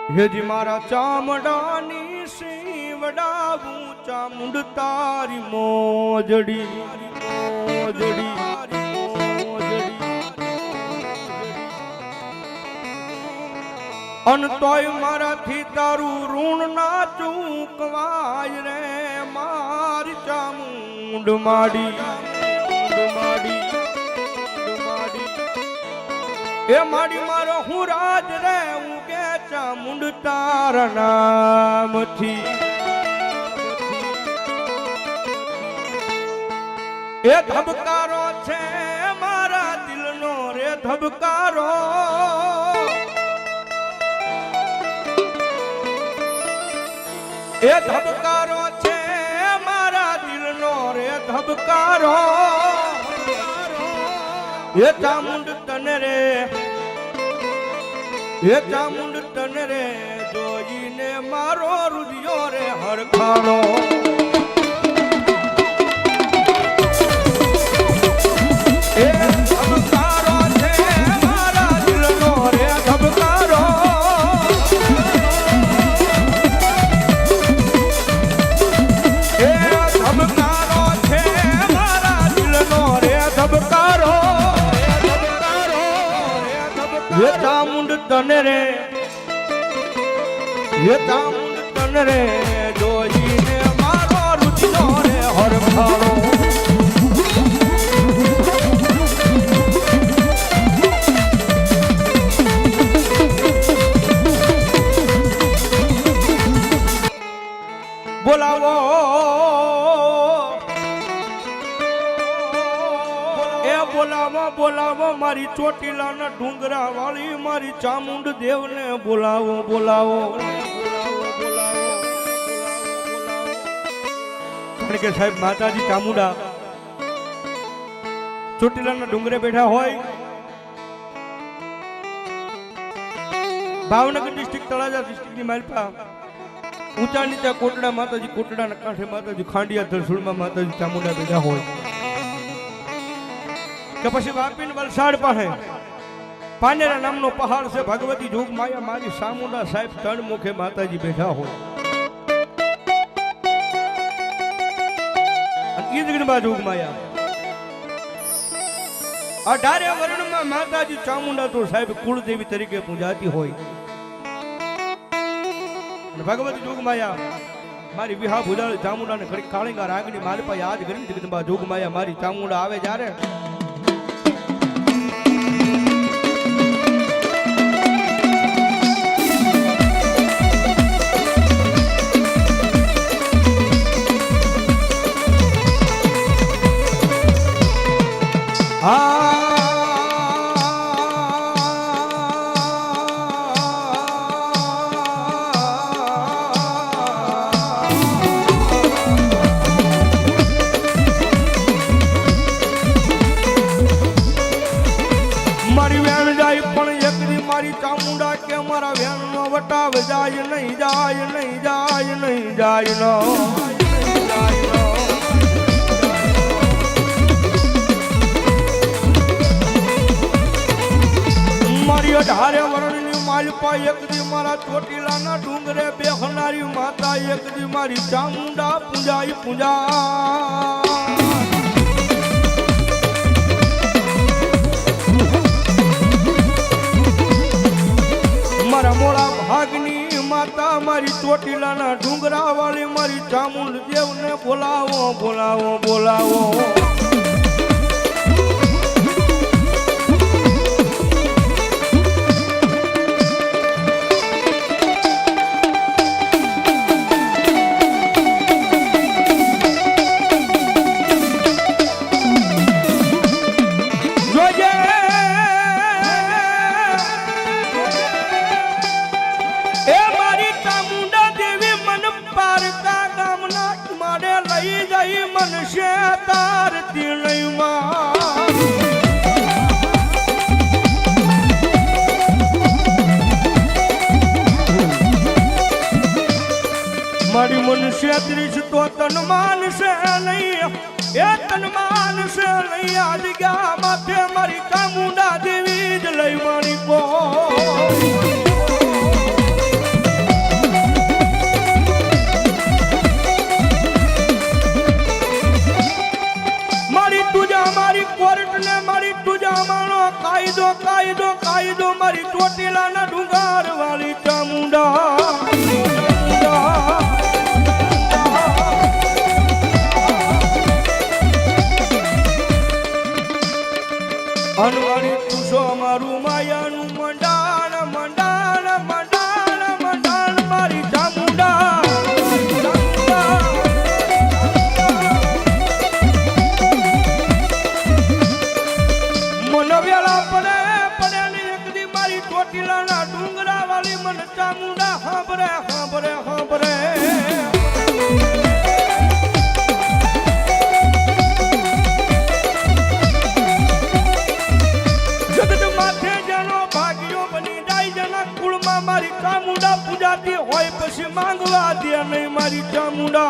હેજી મારા ચામડાની શિવડાવું ચામુંડ તારી મોજડી અન તોય મારાથી તારું ઋણ ના ચૂકવાય રે મારી ચામુંડ માડી એ માડી મારો હું રાજ રે હું કે ચામુંડ તારા નામથી એ ધબકારો છે મારા દિલનો રે ધબકારો એ ધબકારો છે મારા દિલનો રે ધબકારો એ ચામુંડ તને રે એ ચામુંડ તને રે જોઈને મારો રુધિયો રે હરખાણો એ ધબકારો છે મારા દિલનો રે ધબકારો એ ધબકારો છે મારા દિલનો રે ધબકારો એ ચામુંડ તને રે એ ચામુંડ તને રે જોઈને મારો રુચિનો રે હરખાણો બોલાવો બોલાવો બોલાવો મારી ચોટીલાના ડુંગરા વાળી મારી ચામુંડ દેવને બોલાવો બોલાવો કારણ કે સાહેબ માતાજી ચામુંડા ચોટીલાના ડુંગરે બેઠા હોય ભાવનગર ડિસ્ટ્રિક્ટ તળાજા ડિસ્ટ્રિક્ટની માલપા ઊંચા નીચા કોટડા માતાજી કોટડાના કાંઠે માતાજી ખાંડિયા ધરસુળમાં માતાજી ચામુંડા બેઠા હોય કે પછી વાપી ને વલસાડ પાસે પાનેરા નામનો પહાડ છે ભગવતી જોગ માયા મારી ચામુંડા સાહેબ ત્રણ મુખે માતાજી બેઠા હોય અને ઈ જગદંબા જોગ માયા 18 વર્ણમાં માતાજી ચામુંડા તો સાહેબ કુળદેવી તરીકે પૂજાતી હોય અને ભગવતી જોગ માયા મારી વિહા ભુજાળી ચામુંડાને ઘડી કાળીંગા રાગની માલપા યાદ કરી જગદંબા જોગ માયા મારી ચામુંડા આવે જ્યારે ચામુંડા કે મારા વેણ નો વટાવ જાય નહીં જાય નહીં જાય નહીં જાય નો મારી 18 વર્ણની માલપા એક દી મારા ચોટીલાના ડુંગરે બેહનારી માતા એક દી મારી ચામુંડા પૂજાઈ પૂજા મારા મોળા ભાગની માતા મારી ચોટીલાના ડુંગરા વાળી મારી ચામુંડ દેવને બોલાવો બોલાવો બોલાવો મનુષ્ય તારતી લઈમાં મારી મનુષ્ય ત્રીસ તો તન માનશે નહીં એ તન માનશે નહીં આજ ગયા માથે મારી ચામુંડા દેવી જ લઈ મારી કો દીધો મારી ચોટીલાના ડુંગર વાળી ચામુંડા અનવારી તુસો મારું માયાનું મંડાણ મંડાણ મંડાણ મંડાણ મારી ચામુંડા મનવ્યાલા પડે પડે ને એકદી મારી ચોટીલાના ડુંગરા વાળી મન ચામુંડા હાંભરે હાંભરે હાંભરે મારી ચામુંડા પૂજાતી હોય પછી માંગવા દે નહીં મારી ચામુંડા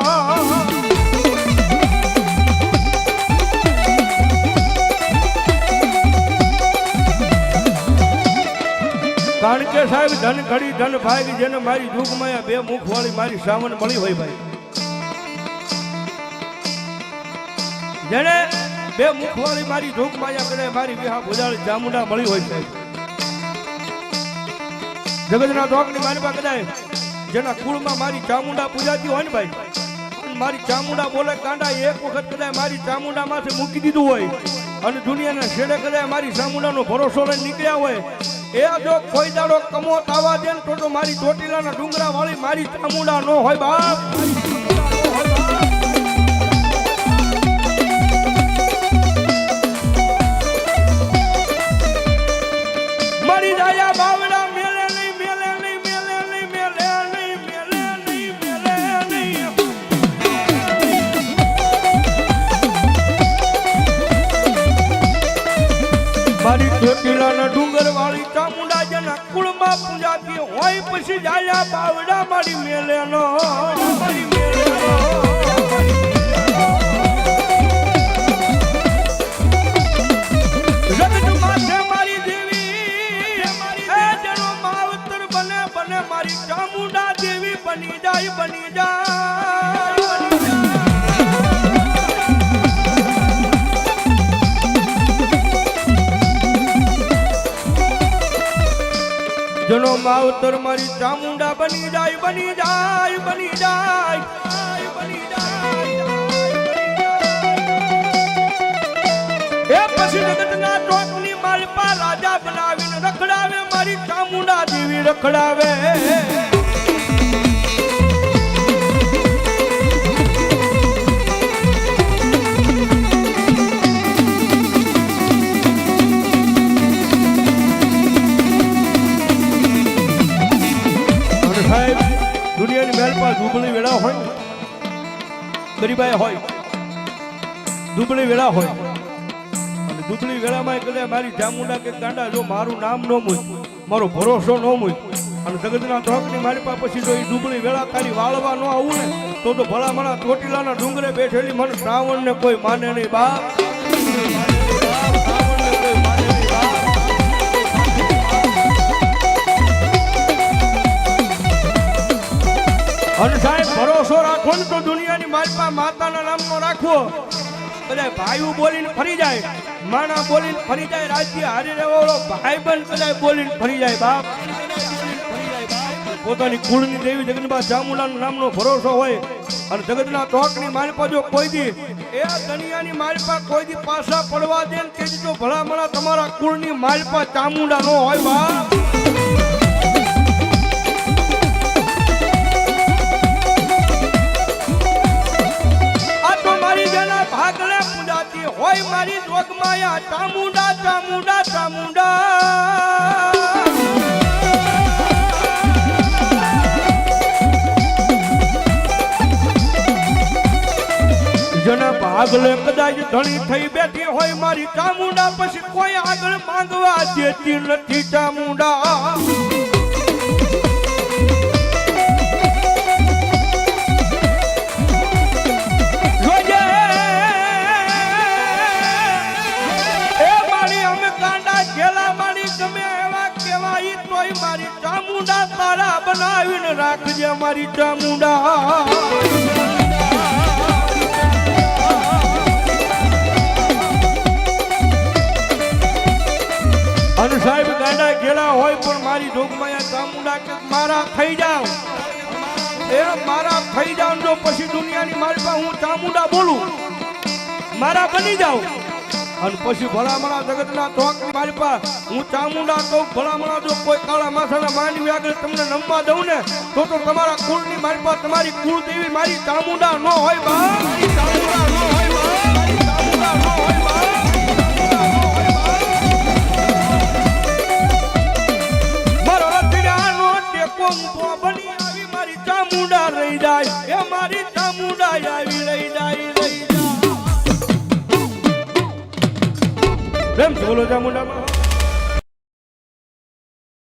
કારણ કે સાહેબ ધન ઘડી ધન ભાગ જેને મારી દુઃખમાં બે મુખ વાળી મારી સાવન મળી હોય ભાઈ જેને બે મુખ વાળી મારી દુઃખ માયા કરે મારી વિહા ભુજાળી ચામુંડા મળી હોય સાહેબ જગતના ધોકની મારી પાસે કદાય જેના કુળમાં મારી ચામુંડા પૂજાતી હોય ને ભાઈ મારી ચામુંડા બોલે કાંડા એક વખત કદાય મારી ચામુંડા માથે મૂકી દીધું હોય અને દુનિયાના છેડે કદાય મારી ચામુંડાનો ભરોસો લઈને નીકળ્યા હોય એ જો કોઈ દાડો કમોત આવવા દે ને તો મારી ચોટીલાના ડુંગરા વાળી મારી ચામુંડા નો હોય બાપ મારી દાયા બાવડા મારી ચોટીલાના ડુંગર વાળી ચામુંડા જેના કુળમાં પૂજાતી હોય પછી જાયા બાવડા મારી મેલેનો મારી મેલેનો જગત માથે મારી દેવી એ જેનો માવતર બને બને મારી ચામુંડા દેવી બની જાય બની જાય જનો માવતર મારી ચામુંડા બની જાય બની જાય બની જાય બની જાય એ પછી જગતના ટોકની માલપા રાજા બનાવીને રખડાવે મારી ચામુંડા દેવી રખડાવે દુનિયાની મહેલ પર દુબળી વેળા હોય ગરીબાઈ હોય દુબળી વેળા હોય અને દુબળી વેળામાં કદાચ મારી ચામુંડા કે ગાંડા જો મારું નામ ન મૂક મારો ભરોસો ન મૂક અને જગતના ચોકની મારી પાસે પછી જો એ દુબળી વેળા તારી વાળવા ન આવું ને તો ભલા મારા ચોટીલાના ડુંગરે બેઠેલી મને શ્રાવણ ને કોઈ માને નહીં બાપ અને સાહેબ ભરોસો રાખો ને તો દુનિયાની માલપા માતાના નામનો રાખવો કદાચ ભાઈઓ બોલીને ફરી જાય માણા બોલીને ફરી જાય રાજ્ય હારી રહેવો ભાઈ બંધ કદાચ બોલીને ફરી જાય બાપ પોતાની કુળની દેવી જગદંબા ચામુંડાના નામનો ભરોસો હોય અને જગતના ટોકની માલપા જો કોઈ દી એ દુનિયાની માલપા કોઈ દી પાછા પડવા દે ને તેથી જો ભલામણા તમારા કુળની માલપા ચામુંડા નો હોય બાપ ભાગલે પૂજાતી હોય મારી જોગમાયા ચામુંડા ચામુંડા ચામુંડા જેના ભાગલે કદાચ ધણી થઈ બેઠી હોય મારી ચામુંડા પછી કોઈ આગળ માંગવા દેતી નથી ચામુંડા મારી ચામુંડા તારા બનાવીને રાખજે મારી ચામુંડા અને સાહેબ ગાંડા ઘેડા હોય પણ મારી જોગમાયા ચામુંડા કે મારા થઈ જાવ એ મારા થઈ જાવ જો પછી દુનિયાની મારી પાસે હું ચામુંડા બોલું મારા બની જાવ અને પછી ભલામણા જગતના તોકની મારી પાસે હું ચામુંડા કહું ભલામણા જો કોઈ કાળા માથાના માનવી આગળ તમને નમવા દઉં ને તો તમારા કુળની મારી પાસે તમારી કુળ દેવી મારી ચામુંડા ન હોય બા મારી ચામુંડા ન હોય બા મારી ચામુંડા ન હોય બા મારો રતિયાનો ટેકો મૂકો બની આવી મારી ચામુંડા રહી જાય એ મારી ચામુંડા આવી રહી જાય પ્રેમ બોલો ચામુંડા